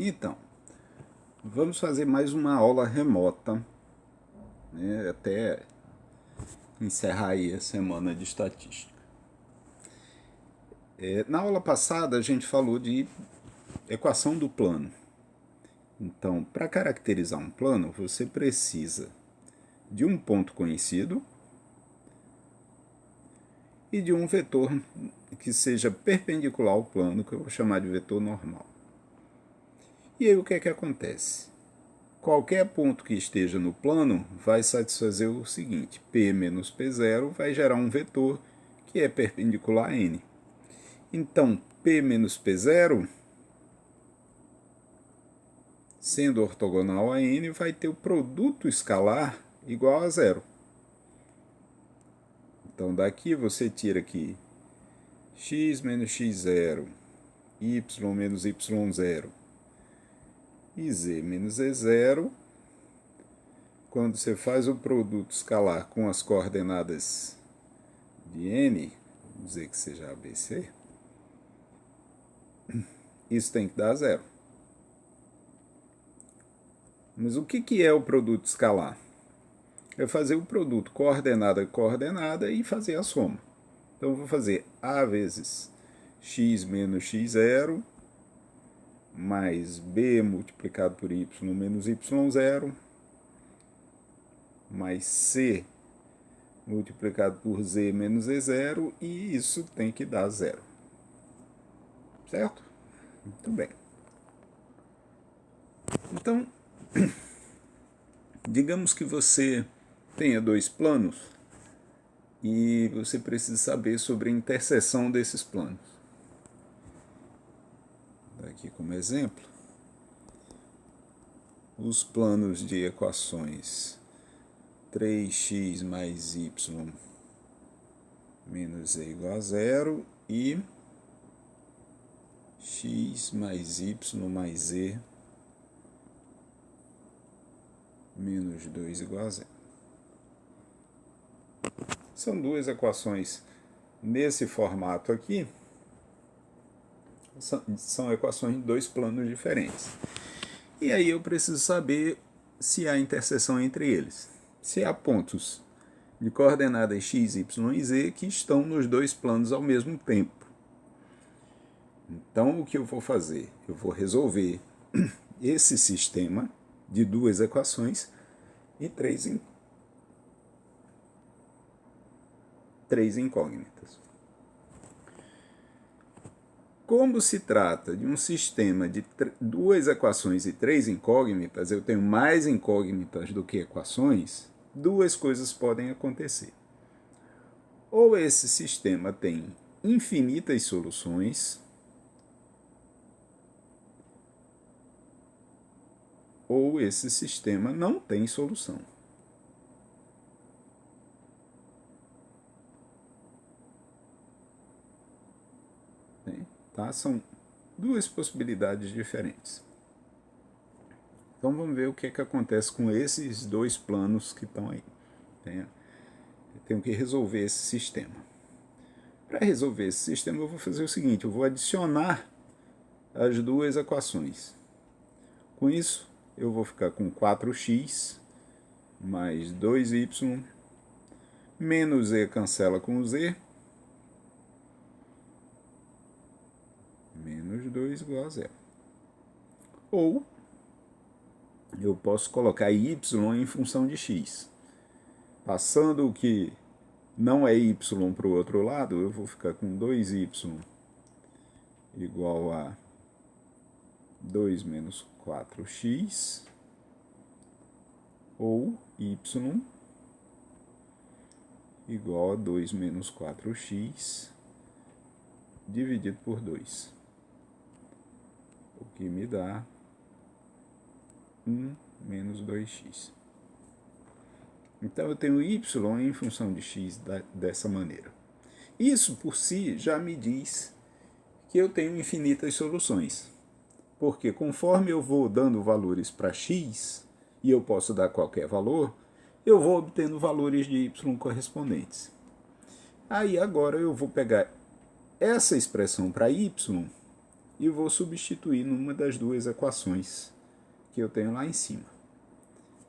Então, vamos fazer mais uma aula remota, né, até encerrar aí a semana de estatística. Na aula passada a gente falou de equação do plano. Então, para caracterizar um plano, você precisa de um ponto conhecido e de um vetor que seja perpendicular ao plano, que eu vou chamar de vetor normal. E aí o que é que acontece? Qualquer ponto que esteja no plano vai satisfazer o seguinte: P menos P0 vai gerar um vetor que é perpendicular a N. Então, P menos P0, sendo ortogonal a N, vai ter o produto escalar igual a zero. Então, daqui você tira aqui x menos x0, y menos y0 e z menos z0. Quando você faz o produto escalar com as coordenadas de n, vamos dizer que seja ABC, isso tem que dar zero. Mas o que é o produto escalar? É fazer o produto coordenada a coordenada e fazer a soma. Então eu vou fazer A vezes x menos x0 mais B multiplicado por y menos y0 mais C multiplicado por z menos z0, e isso tem que dar zero. Certo? Muito bem. Então, digamos que você tenha dois planos e você precisa saber sobre a interseção desses planos. Aqui como exemplo, os planos de equações 3x mais y menos z igual a zero e x mais y mais z menos 2 igual a zero. São duas equações nesse formato aqui, são equações de dois planos diferentes. E aí eu preciso saber se há interseção entre eles. Se há pontos de coordenadas x, y e z que estão nos dois planos ao mesmo tempo. Então o que eu vou fazer? Eu vou resolver esse sistema de duas equações e três incógnitas. Como se trata de um sistema de duas equações e três incógnitas, eu tenho mais incógnitas do que equações, duas coisas podem acontecer. Ou esse sistema tem infinitas soluções, ou esse sistema não tem solução. Tá? São duas possibilidades diferentes. Então vamos ver o que acontece com esses dois planos que estão aí. Eu tenho que resolver esse sistema. Para resolver esse sistema eu vou fazer o seguinte: eu vou adicionar as duas equações. Com isso eu vou ficar com 4x mais 2y menos z cancela com z, menos 2 igual a zero. Ou eu posso colocar y em função de x. Passando o que não é y para o outro lado, eu vou ficar com 2y igual a 2 menos 4x, ou y igual a 2 menos 4x dividido por 2, o que me dá 1 menos 2x. Então eu tenho y em função de x dessa maneira. Isso por si já me diz que eu tenho infinitas soluções, porque conforme eu vou dando valores para x, e eu posso dar qualquer valor, eu vou obtendo valores de y correspondentes. Aí agora eu vou pegar essa expressão para y e vou substituir numa das duas equações que eu tenho lá em cima.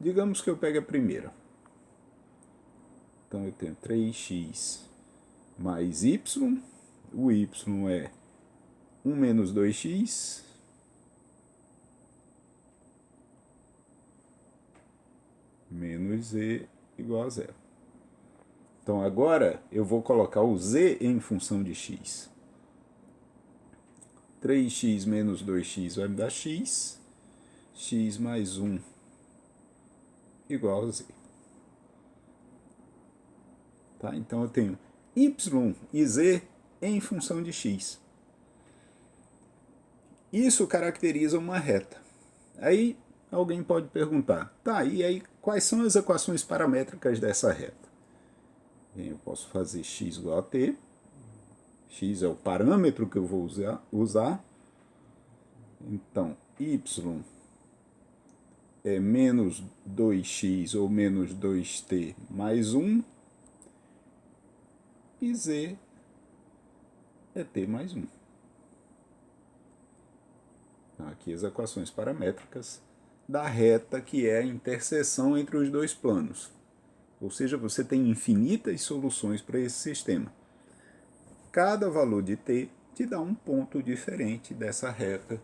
Digamos que eu pegue a primeira. Então eu tenho 3x mais y, o y é 1 menos 2x, menos z igual a zero. Então agora eu vou colocar o z em função de x. 3x menos 2x vai me dar x, x mais 1 igual a z. Tá? Então eu tenho y e z em função de x. Isso caracteriza uma reta. Aí alguém pode perguntar, tá, e aí quais são as equações paramétricas dessa reta? Bem, eu posso fazer x igual a t, x é o parâmetro que eu vou usar. Então, y é menos 2x ou menos 2t mais 1, e z é t mais 1. Então, aqui as equações paramétricas da reta que é a interseção entre os dois planos. Ou seja, você tem infinitas soluções para esse sistema. Cada valor de t te dá um ponto diferente dessa reta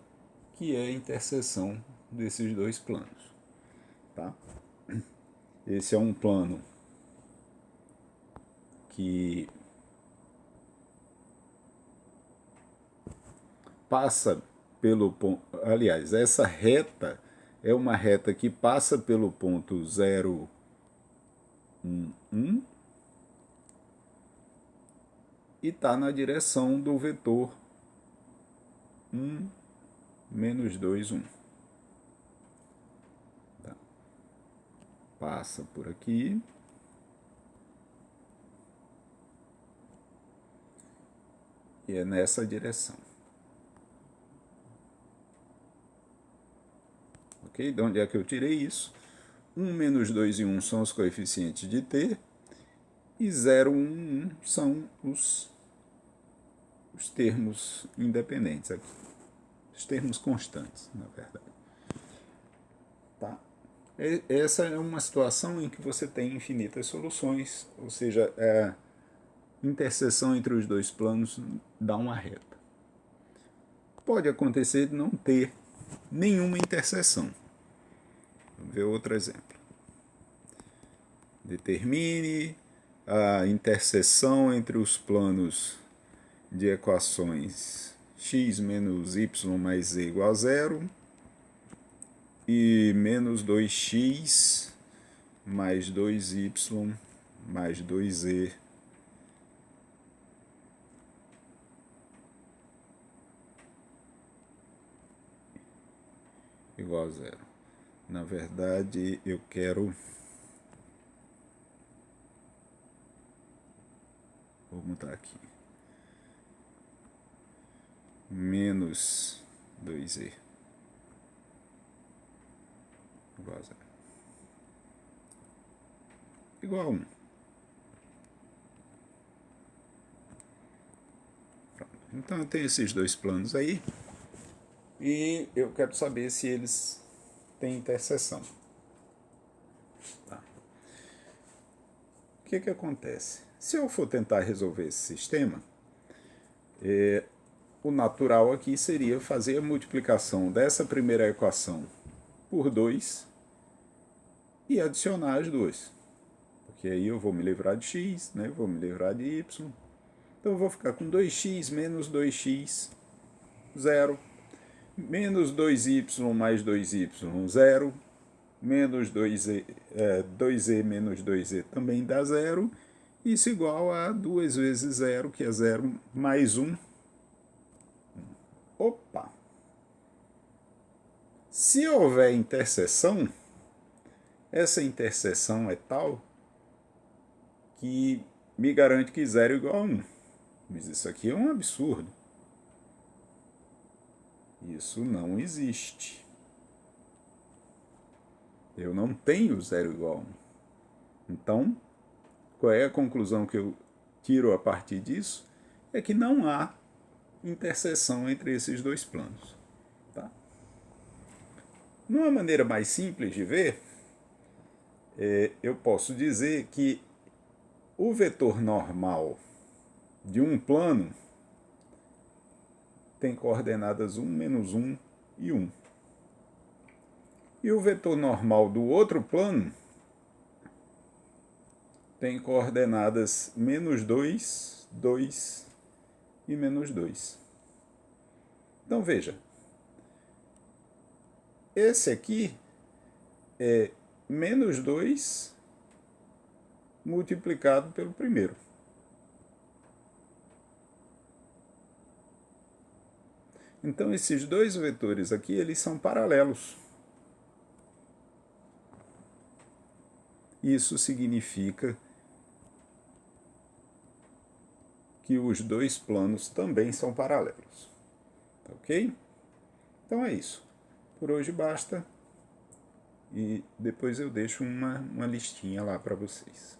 que é a interseção desses dois planos. Tá? Esse é um plano que passa pelo ponto... Aliás, essa reta é uma reta que passa pelo ponto 0, 1, 1 e está na direção do vetor 1, menos 2, 1. Tá. Passa por aqui. E é nessa direção. Ok? De onde é que eu tirei isso? 1, menos 2 e 1 são os coeficientes de t. E 0, 1, 1 são os termos independentes aqui. Os termos constantes, na verdade. Tá? Essa é uma situação em que você tem infinitas soluções, ou seja, a interseção entre os dois planos dá uma reta. Pode acontecer de não ter nenhuma interseção. Vamos ver outro exemplo. Determine a interseção entre os planos de equações x menos y mais z igual a zero e menos 2x mais 2y mais 2z igual a zero. Na verdade, eu quero... Vou mudar aqui. Menos 2z igual a zero. Igual a 1. Pronto. Então eu tenho esses dois planos aí. E eu quero saber se eles têm interseção. Tá. O que acontece? Se eu for tentar resolver esse sistema, o natural aqui seria fazer a multiplicação dessa primeira equação por 2 e adicionar as duas. Porque aí eu vou me livrar de x, né? Vou me livrar de y. Então eu vou ficar com 2x menos 2x, 0. Menos 2y mais 2y, 0. Menos 2z, 2z menos 2z também dá 0. Isso igual a 2 vezes 0, que é 0, mais 1. Opa! Se houver interseção, essa interseção é tal que me garante que 0 é igual a 1. Mas isso aqui é um absurdo. Isso não existe. Eu não tenho 0 igual a 1. Então, qual é a conclusão que eu tiro a partir disso? É que não há interseção entre esses dois planos. Tá? Numa maneira mais simples de ver, eu posso dizer que o vetor normal de um plano tem coordenadas 1, -1 e 1. E o vetor normal do outro plano tem coordenadas -2, 2 e -2. Então veja, esse aqui é -2 multiplicado pelo primeiro. Então esses dois vetores aqui, eles são paralelos. Isso significa que os dois planos também são paralelos. Ok? Então é isso. Por hoje basta. E depois eu deixo uma listinha lá para vocês.